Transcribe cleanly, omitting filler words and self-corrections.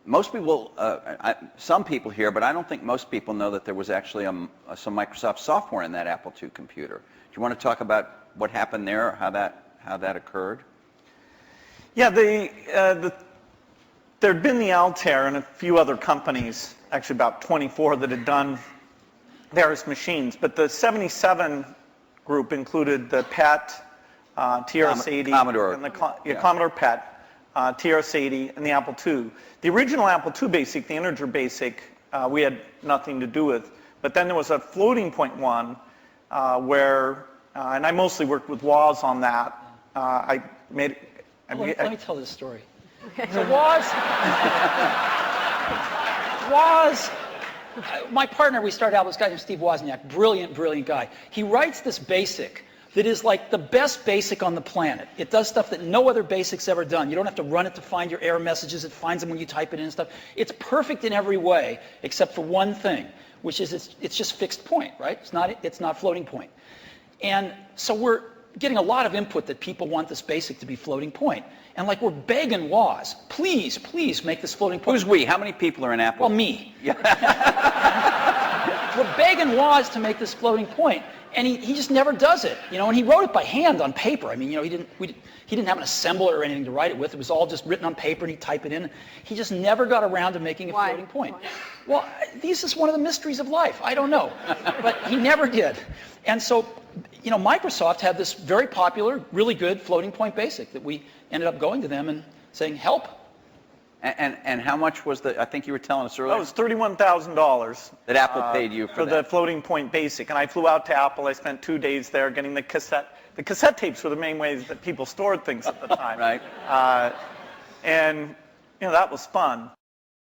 most people, some people here, but I don't think most people know that there was actually some Microsoft software in that Apple II computer. Do you want to talk about what happened there, or how that occurred? Yeah, there'd been the Altair and a few other companies, actually about 24, that had done various machines. But the 77 group included the PET, TRS-80, Commodore, and Commodore PET, TRS-80, and the Apple II. The original Apple II BASIC, the integer BASIC, we had nothing to do with. But then there was a floating point one where, and I mostly worked with Woz on that. Let me tell this story. So Woz, my partner, we started out with this guy named Steve Wozniak, brilliant, brilliant guy. He writes this BASIC that is like the best BASIC on the planet. It does stuff that no other BASIC's ever done. You don't have to run it to find your error messages. It finds them when you type it in and stuff. It's perfect in every way, except for one thing, which is it's just fixed point, right? It's not floating point. And so we're getting a lot of input that people want this BASIC to be floating point. And like we're begging Woz, please, please make this floating point. Who's we? How many people are in Apple? Well, me. Yeah. We're begging Woz to make this floating point, and he just never does it. And he wrote it by hand on paper. I mean, he didn't have an assembler or anything to write it with. It was all just written on paper, and he'd type it in. He just never got around to making a floating point. Well, this is one of the mysteries of life. I don't know, but he never did. And so, Microsoft had this very popular, really good floating point BASIC that we ended up going to them and saying, help. And how much was I think you were telling us earlier? It was $31,000. That Apple paid you for that. The floating point BASIC. And I flew out to Apple. I spent 2 days there getting the cassette. The cassette tapes were the main ways that people stored things at the time. Right. And, that was fun.